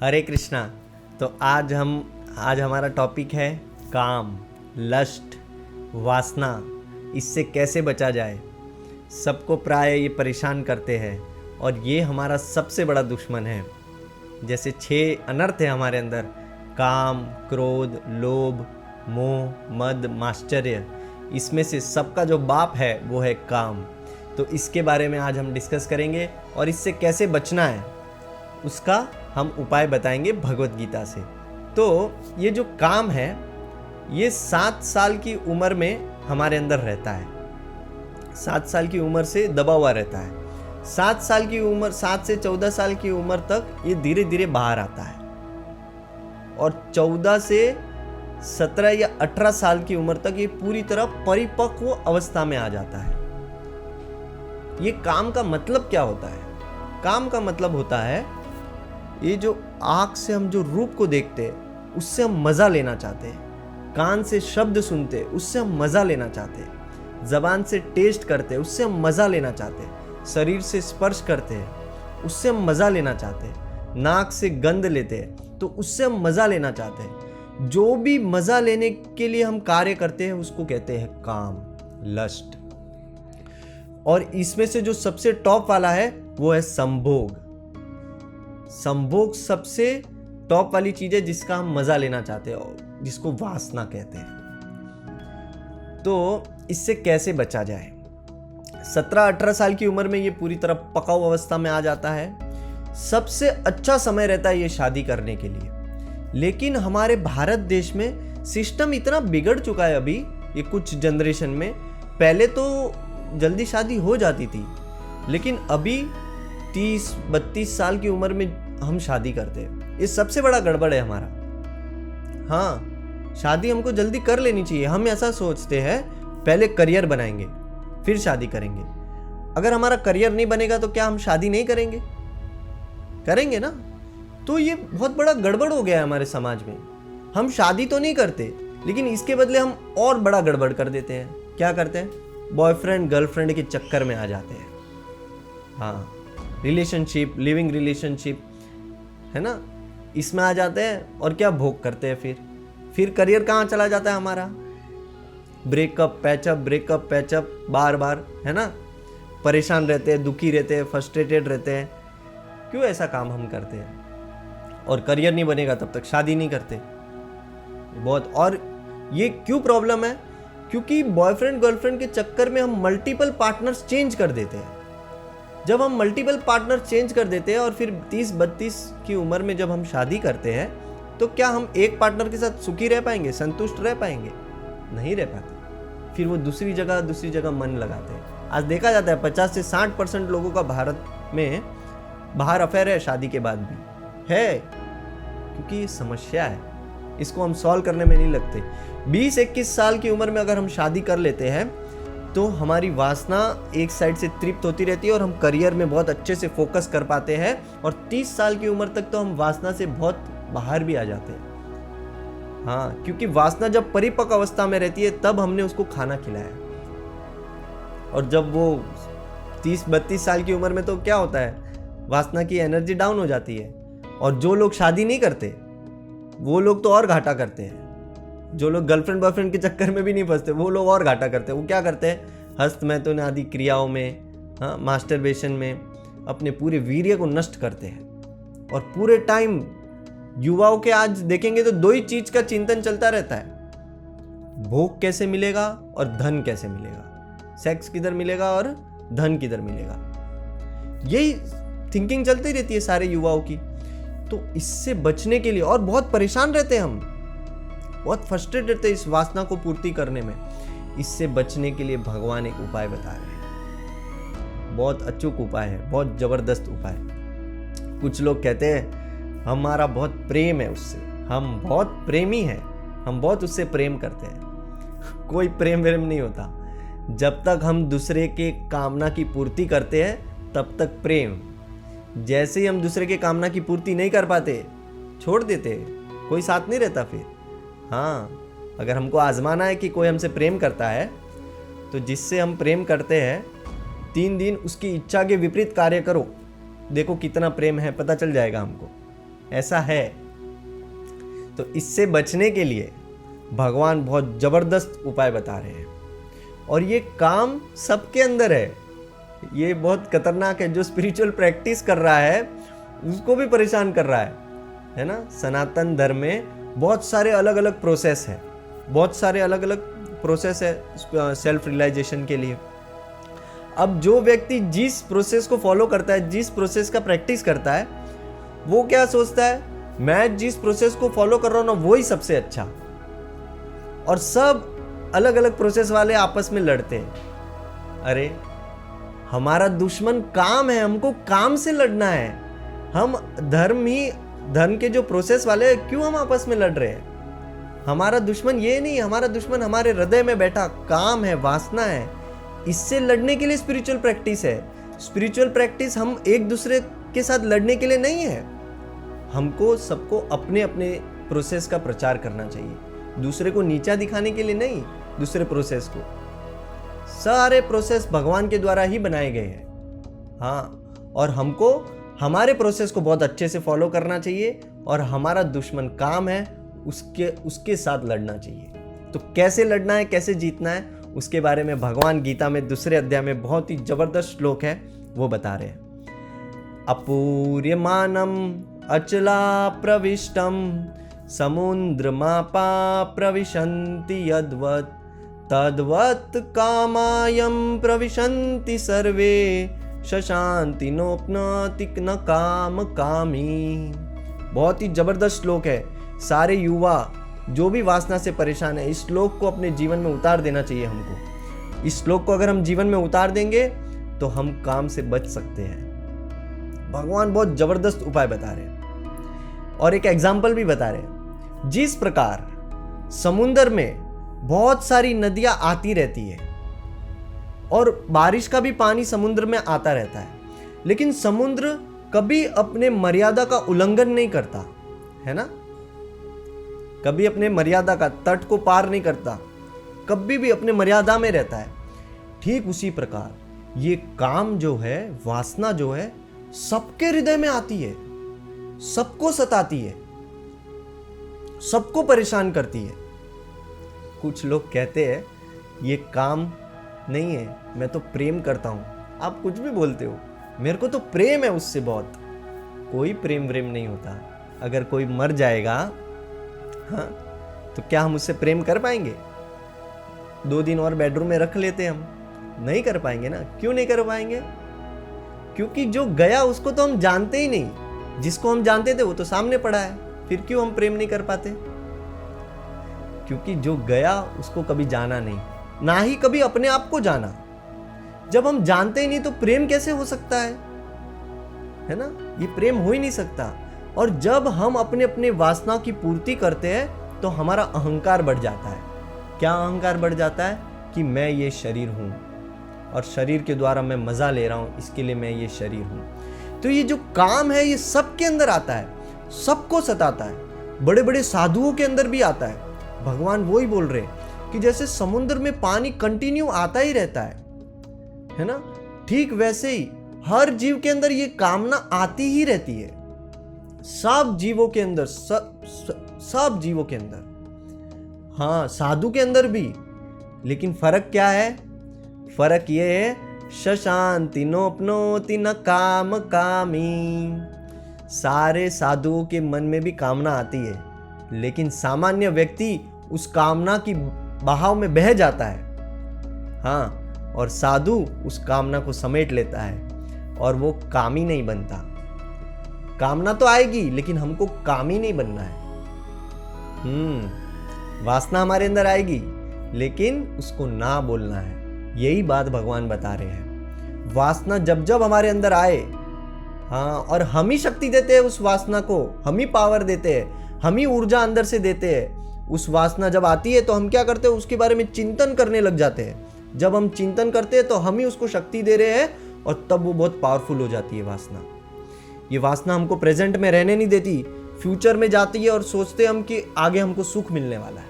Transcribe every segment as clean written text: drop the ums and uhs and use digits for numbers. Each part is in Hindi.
हरे कृष्णा। तो आज हमारा टॉपिक है काम, लस्ट, वासना। इससे कैसे बचा जाए। सबको प्राय ये परेशान करते हैं और ये हमारा सबसे बड़ा दुश्मन है। जैसे 6 अनर्थ है हमारे अंदर: काम, क्रोध, लोभ, मोह, मद, माश्चर्य। इसमें से सबका जो बाप है वो है काम। तो इसके बारे में आज हम डिस्कस करेंगे और इससे कैसे बचना है उसका हम उपाय बताएंगे भगवत गीता से। तो ये जो काम है ये 7 साल की उम्र में हमारे अंदर रहता है। 7 साल की उम्र से दबा हुआ रहता है। 7 साल की उम्र, 7 से 14 साल की उम्र तक ये धीरे धीरे बाहर आता है और 14 से 17 या 18 साल की उम्र तक ये पूरी तरह परिपक्व अवस्था में आ जाता है। ये काम का मतलब क्या होता है? काम का मतलब होता है ये जो आँख से हम जो रूप को देखते हैं उससे हम मज़ा लेना चाहते हैं, कान से शब्द सुनते हैं उससे हम मज़ा लेना चाहते हैं, ज़बान से टेस्ट करते हैं उससे हम मज़ा लेना चाहते हैं, शरीर से स्पर्श करते हैं उससे हम मज़ा लेना चाहते हैं, नाक से गंध लेते हैं तो उससे हम मज़ा लेना चाहते हैं। जो भी मज़ा लेने के लिए हम कार्य करते हैं उसको कहते हैं काम, लस्ट। और इसमें से जो सबसे टॉप वाला है वो है संभोग। संभोग सबसे टॉप वाली चीज है जिसका हम मजा लेना चाहते हैं और जिसको वासना कहते हैं। तो इससे कैसे बचा जाए? 17-18 साल की उम्र में ये पूरी तरह पकाऊ अवस्था में आ जाता है। सबसे अच्छा समय रहता है ये शादी करने के लिए। लेकिन हमारे भारत देश में सिस्टम इतना बिगड़ चुका है अभी ये कुछ जनरेशन में। पहले तो जल्दी शादी हो जाती थी लेकिन अभी 30-32 साल की उम्र में हम शादी करते हैं। ये सबसे बड़ा गड़बड़ है हमारा। हाँ, शादी हमको जल्दी कर लेनी चाहिए। हम ऐसा सोचते हैं पहले करियर बनाएंगे फिर शादी करेंगे। अगर हमारा करियर नहीं बनेगा तो क्या हम शादी नहीं करेंगे? करेंगे ना। तो ये बहुत बड़ा गड़बड़ हो गया है हमारे समाज में। हम शादी तो नहीं करते लेकिन इसके बदले हम और बड़ा गड़बड़ कर देते हैं। क्या करते हैं? बॉयफ्रेंड गर्लफ्रेंड के चक्कर में आ जाते हैं। हाँ, रिलेशनशिप, लिविंग रिलेशनशिप है ना, इसमें आ जाते हैं और क्या भोग करते हैं। फिर करियर कहाँ चला जाता है हमारा? ब्रेकअप पैचअप बार बार, है ना। परेशान रहते हैं, दुखी रहते हैं, फ्रस्ट्रेटेड रहते हैं। क्यों ऐसा काम हम करते हैं? और करियर नहीं बनेगा तब तक शादी नहीं करते। बहुत। और ये क्यों प्रॉब्लम है? क्योंकि बॉयफ्रेंड गर्लफ्रेंड के चक्कर में हम मल्टीपल पार्टनर्स चेंज कर देते हैं। जब हम मल्टीपल पार्टनर चेंज कर देते हैं और फिर 30-32 की उम्र में जब हम शादी करते हैं तो क्या हम एक पार्टनर के साथ सुखी रह पाएंगे, संतुष्ट रह पाएंगे? नहीं रह पाते। फिर वो दूसरी जगह मन लगाते हैं। आज देखा जाता है 50 से 60% लोगों का भारत में बाहर अफेयर है शादी के बाद भी है, क्योंकि ये समस्या है। इसको हम सॉल्व करने में नहीं लगते। 20-21 साल की उम्र में अगर हम शादी कर लेते हैं तो हमारी वासना एक साइड से तृप्त होती रहती है और हम करियर में बहुत अच्छे से फोकस कर पाते हैं। और 30 साल की उम्र तक तो हम वासना से बहुत बाहर भी आ जाते हैं। हाँ, क्योंकि वासना जब परिपक्व अवस्था में रहती है तब हमने उसको खाना खिलाया। और जब वो 30-32 साल की उम्र में तो क्या होता है, वासना की एनर्जी डाउन हो जाती है। और जो लोग शादी नहीं करते वो लोग तो और घाटा करते हैं। जो लोग गर्लफ्रेंड बॉयफ्रेंड के चक्कर में भी नहीं फंसते वो लोग और घाटा करते हैं। वो क्या करते हैं? हस्तमैथुन आदि क्रियाओं में, हाँ, मास्टरबेशन में अपने पूरे वीर्य को नष्ट करते हैं। और पूरे टाइम युवाओं के आज देखेंगे तो 2 ही चीज का चिंतन चलता रहता है: भोग कैसे मिलेगा और धन कैसे मिलेगा। सेक्स किधर मिलेगा और धन किधर मिलेगा। यही थिंकिंग चलती रहती है सारे युवाओं की। तो इससे बचने के लिए, और बहुत परेशान रहते हैं हम, बहुत फ्रस्ट्रेट रहते हैं इस वासना को पूर्ति करने में। इससे बचने के लिए भगवान एक उपाय बता रहे हैं। बहुत अचूक उपाय है, बहुत जबरदस्त उपाय। कुछ लोग कहते हैं हमारा बहुत प्रेम है उससे, हम बहुत प्रेमी हैं, हम बहुत उससे प्रेम करते हैं। कोई प्रेम व्रेम नहीं होता। जब तक हम दूसरे के कामना की पूर्ति करते हैं तब तक प्रेम। जैसे ही हम दूसरे के कामना की पूर्ति नहीं कर पाते छोड़ देते, कोई साथ नहीं रहता फिर। हाँ, अगर हमको आजमाना है कि कोई हमसे प्रेम करता है तो जिससे हम प्रेम करते हैं 3 दिन उसकी इच्छा के विपरीत कार्य करो, देखो कितना प्रेम है, पता चल जाएगा हमको। ऐसा है। तो इससे बचने के लिए भगवान बहुत जबरदस्त उपाय बता रहे हैं, और ये काम सबके अंदर है। ये बहुत खतरनाक है। जो स्पिरिचुअल प्रैक्टिस कर रहा है उसको भी परेशान कर रहा है ना। सनातन धर्म में बहुत सारे अलग अलग प्रोसेस है, बहुत सारे अलग अलग प्रोसेस है सेल्फ रियलाइजेशन के लिए। अब जो व्यक्ति जिस प्रोसेस को फॉलो करता है, जिस प्रोसेस का प्रैक्टिस करता है, वो क्या सोचता है, मैं जिस प्रोसेस को फॉलो कर रहा हूं ना वही सबसे अच्छा, और सब अलग अलग प्रोसेस वाले आपस में लड़ते हैं। अरे हमारा दुश्मन काम है, हमको काम से लड़ना है। हम धर्म के जो प्रोसेस वाले हैं, क्यों हम आपस में लड़ रहे हैं? हमारा दुश्मन ये नहीं, हमारा दुश्मन हमारे हृदय में बैठा काम है, वासना है। इससे लड़ने के लिए स्पिरिचुअल प्रैक्टिस है। स्पिरिचुअल प्रैक्टिस हम एक दूसरे के साथ लड़ने के लिए नहीं है। हमको सबको अपने अपने प्रोसेस का प्रचार करना चाहिए, दूसरे को नीचा दिखाने के लिए नहीं। दूसरे प्रोसेस को, सारे प्रोसेस भगवान के द्वारा ही बनाए गए हैं। हाँ, और हमको हमारे प्रोसेस को बहुत अच्छे से फॉलो करना चाहिए, और हमारा दुश्मन काम है, उसके साथ लड़ना चाहिए। तो कैसे लड़ना है, कैसे जीतना है, उसके बारे में भगवान गीता में दूसरे अध्याय में बहुत ही जबरदस्त श्लोक है, वो बता रहे हैं। अपूर्यमानम अचला प्रविष्टम समुद्रमापा प्रविशन्ति यद्वत् तद्वत् कामायं प्रविशन्ति सर्वे शशान्ति नोपनति न काम कामी। बहुत ही जबरदस्त श्लोक है। सारे युवा जो भी वासना से परेशान है, इस श्लोक को अपने जीवन में उतार देना चाहिए हमको। इस श्लोक को अगर हम जीवन में उतार देंगे तो हम काम से बच सकते हैं। भगवान बहुत जबरदस्त उपाय बता रहे हैं, और एक एग्जाम्पल भी बता रहे हैं। जिस प्रकार समुद्र में बहुत सारी नदियां आती रहती है, और बारिश का भी पानी समुद्र में आता रहता है, लेकिन समुद्र कभी अपने मर्यादा का उल्लंघन नहीं करता है ना। कभी अपने मर्यादा का तट को पार नहीं करता, कभी भी अपने मर्यादा में रहता है। ठीक उसी प्रकार ये काम जो है, वासना जो है, सबके हृदय में आती है, सबको सताती है, सबको परेशान करती है। कुछ लोग कहते हैं ये काम नहीं है, मैं तो प्रेम करता हूं। आप कुछ भी बोलते हो, मेरे को तो प्रेम है उससे बहुत। कोई प्रेम व्रेम नहीं होता। अगर कोई मर जाएगा, हाँ, तो क्या हम उससे प्रेम कर पाएंगे? 2 दिन और बेडरूम में रख लेते हम, नहीं कर पाएंगे ना। क्यों नहीं कर पाएंगे? क्योंकि जो गया उसको तो हम जानते ही नहीं। जिसको हम जानते थे वो तो सामने पड़ा है, फिर क्यों हम प्रेम नहीं कर पाते? क्योंकि जो गया उसको कभी जाना नहीं, ना ही कभी अपने आप को जाना। जब हम जानते ही नहीं तो प्रेम कैसे हो सकता है ना? ये प्रेम हो ही नहीं सकता। और जब हम अपने अपने वासना की पूर्ति करते हैं तो हमारा अहंकार बढ़ जाता है। क्या अहंकार बढ़ जाता है? कि मैं ये शरीर हूं, और शरीर के द्वारा मैं मजा ले रहा हूं, इसके लिए मैं ये शरीर हूं। तो ये जो काम है ये सबके अंदर आता है, सबको सताता है। बड़े बड़े साधुओं के अंदर भी आता है। भगवान वो ही बोल रहे हैं कि जैसे समुद्र में पानी कंटिन्यू आता ही रहता है ना, ठीक वैसे ही हर जीव के अंदर ये कामना आती ही रहती है। सब जीवों के अंदर, सब जीवों के अंदर, हाँ, साधु के अंदर भी। लेकिन फर्क क्या है? फर्क ये है, शशांति नोपनोति न काम कामी। सारे साधुओं के मन में भी कामना आती है, लेकिन सामान्य व्यक्ति उस कामना की बहाव में बह जाता है। हाँ, और साधु उस कामना को समेट लेता है और वो कामी नहीं बनता। कामना तो आएगी, लेकिन हमको कामी नहीं बनना है। वासना हमारे अंदर आएगी, लेकिन उसको ना बोलना है। यही बात भगवान बता रहे हैं। वासना जब जब हमारे अंदर आए, हाँ, और हम ही शक्ति देते हैं उस वासना को, हम ही पावर देते हैं, हम ही ऊर्जा अंदर से देते हैं। उस वासना जब आती है तो हम क्या करते हैं? उसके बारे में चिंतन करने लग जाते हैं। जब हम चिंतन करते हैं तो हम ही उसको शक्ति दे रहे हैं, और तब वो बहुत पावरफुल हो जाती है वासना। ये वासना हमको प्रेजेंट में रहने नहीं देती, फ्यूचर में जाती है, और सोचते हम कि आगे हमको सुख मिलने वाला है।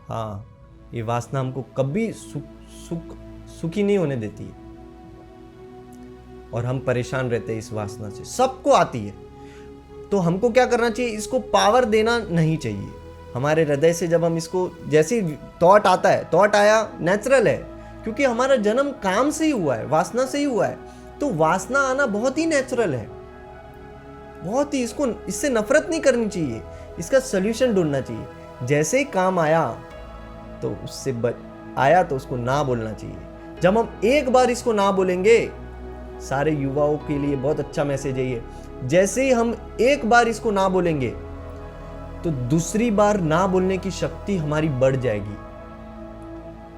हाँ, ये वासना हमको कभी सुखी नहीं होने देती है, और हम परेशान रहते हैं इस वासना से। सबको आती है। तो हमको क्या करना चाहिए, इसको पावर देना नहीं चाहिए हमारे हृदय से। जब हम इसको, जैसे थॉट आता है, थॉट आया नेचुरल है, क्योंकि हमारा जन्म काम से ही हुआ है, वासना से ही हुआ है, तो वासना आना बहुत ही नेचुरल है, बहुत ही। इससे नफरत नहीं करनी चाहिए, इसका सोल्यूशन ढूंढना चाहिए। जैसे ही काम आया तो उससे आया तो उसको ना बोलना चाहिए। जब हम एक बार इसको ना बोलेंगे, सारे युवाओं के लिए बहुत अच्छा मैसेज है ये, जैसे ही हम एक बार इसको ना बोलेंगे तो दूसरी बार ना बोलने की शक्ति हमारी बढ़ जाएगी,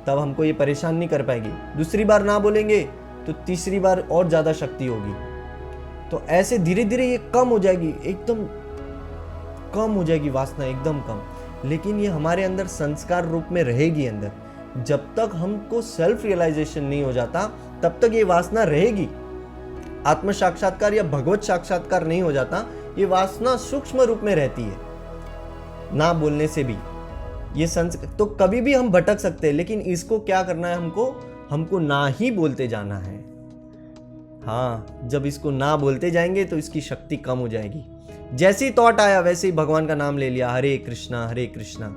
तब हमको ये परेशान नहीं कर पाएगी। दूसरी बार ना बोलेंगे तो तीसरी बार और ज्यादा शक्ति होगी। तो ऐसे धीरे धीरे ये कम हो जाएगी, एकदम कम हो जाएगी वासना, एकदम कम। लेकिन ये हमारे अंदर संस्कार रूप में रहेगी अंदर। जब तक हमको सेल्फ रियलाइजेशन नहीं हो जाता तब तक ये वासना रहेगी। आत्म साक्षात्कार या भगवत साक्षात्कार नहीं हो जाता, ये वासना सूक्ष्म रूप में रहती है, ना बोलने से भी। ये तो कभी भी हम भटक सकते हैं, लेकिन इसको क्या करना है, हमको ना ही बोलते जाना है। हाँ, जब इसको ना बोलते जाएंगे तो इसकी शक्ति कम हो जाएगी। जैसे ही थॉट आया वैसे ही भगवान का नाम ले लिया, हरे कृष्णा हरे कृष्णा।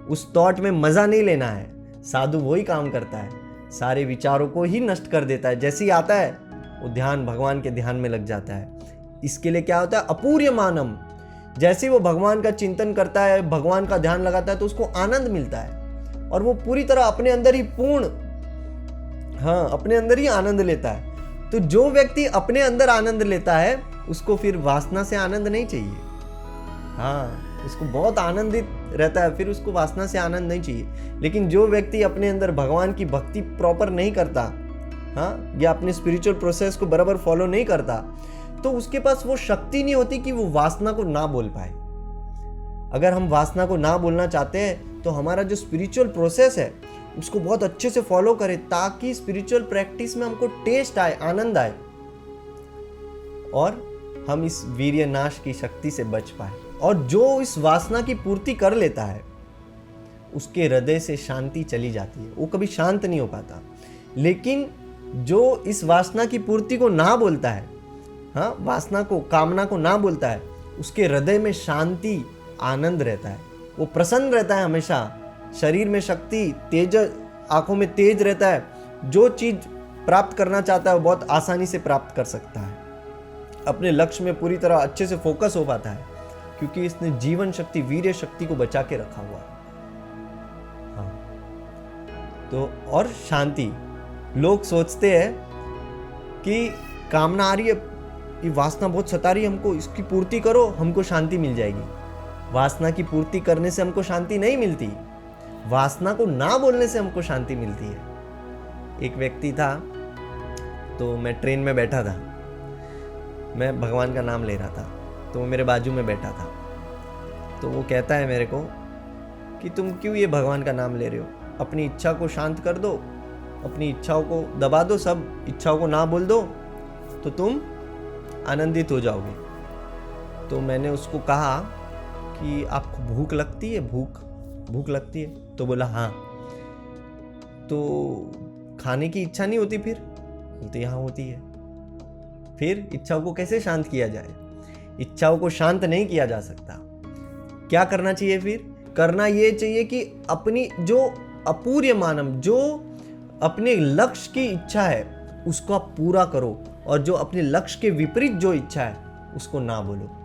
उस थॉट में मजा नहीं लेना है। साधु वही काम करता है, सारे विचारों को ही नष्ट कर देता है। जैसे ही आता है वो ध्यान, भगवान के ध्यान में लग जाता है। इसके लिए क्या होता है, अपूर्यमानम। जैसे ही वो भगवान का चिंतन करता है, भगवान का ध्यान लगाता है, तो उसको आनंद मिलता है और वो पूरी तरह अपने अंदर ही अपने अंदर ही आनंद लेता है। तो जो व्यक्ति अपने अंदर आनंद लेता है उसको फिर वासना से आनंद नहीं चाहिए। हाँ, उसको बहुत आनंदित रहता है, फिर उसको वासना से आनंद नहीं चाहिए। लेकिन जो व्यक्ति अपने अंदर भगवान की भक्ति प्रॉपर नहीं करता, हाँ, या अपने स्पिरिचुअल प्रोसेस को बराबर फॉलो नहीं करता, तो उसके पास वो शक्ति नहीं होती कि वो वासना को ना बोल पाए। अगर हम वासना को ना बोलना चाहते हैं तो हमारा जो स्पिरिचुअल प्रोसेस है उसको बहुत अच्छे से फॉलो करें, ताकि स्पिरिचुअल प्रैक्टिस में हमको टेस्ट आए, आनंद आए और हम इस वीर्य नाश की शक्ति से बच पाए। और जो इस वासना की पूर्ति कर लेता है उसके हृदय से शांति चली जाती है, वो कभी शांत नहीं हो पाता। लेकिन जो इस वासना की पूर्ति को ना बोलता है, हाँ, वासना को, कामना को ना बोलता है, उसके हृदय में शांति, आनंद रहता है, वो प्रसन्न रहता है हमेशा, शरीर में शक्ति, तेज, आंखों में तेज रहता है। जो चीज प्राप्त करना चाहता है वो बहुत आसानी से प्राप्त कर सकता है, अपने लक्ष्य में पूरी तरह अच्छे से फोकस हो पाता है, क्योंकि इसने जीवन शक्ति, वीर्य शक्ति को बचा के रखा हुआ है। हाँ, तो और शांति, लोग सोचते हैं कि कामना आ रही है, ये वासना बहुत सता रही है हमको, इसकी पूर्ति करो, हमको शांति मिल जाएगी। वासना की पूर्ति करने से हमको शांति नहीं मिलती, वासना को ना बोलने से हमको शांति मिलती है। एक व्यक्ति था, तो मैं ट्रेन में बैठा था, मैं भगवान का नाम ले रहा था, तो वो मेरे बाजू में बैठा था। तो वो कहता है मेरे को कि तुम क्यों ये भगवान का नाम ले रहे हो, अपनी इच्छा को शांत कर दो, अपनी इच्छाओं को दबा दो, सब इच्छाओं को ना बोल दो, तो तुम आनंदित हो जाओगे। तो मैंने उसको कहा कि आपको भूख लगती है, भूख लगती है? तो बोला हाँ। तो खाने की इच्छा नहीं होती फिर? बोलते यहाँ होती है। फिर इच्छाओं को कैसे शांत किया जाए? इच्छाओं को शांत नहीं किया जा सकता। क्या करना चाहिए फिर? करना ये चाहिए कि अपनी जो अपूर्यमानम, जो अपने लक्ष्य की इच्छा है उसको आप पूरा करो, और जो अपने लक्ष्य के विपरीत जो इच्छा है उसको ना बोलो।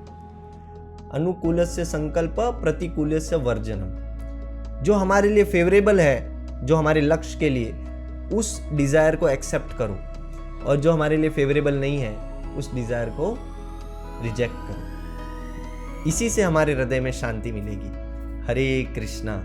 अनुकूलस्य संकल्प, प्रतिकूलस्य वर्जनम। जो हमारे लिए फेवरेबल है, जो हमारे लक्ष्य के लिए, उस डिजायर को एक्सेप्ट करो, और जो हमारे लिए फेवरेबल नहीं है उस डिजायर को रिजेक्ट करो। इसी से हमारे हृदय में शांति मिलेगी। हरे कृष्णा।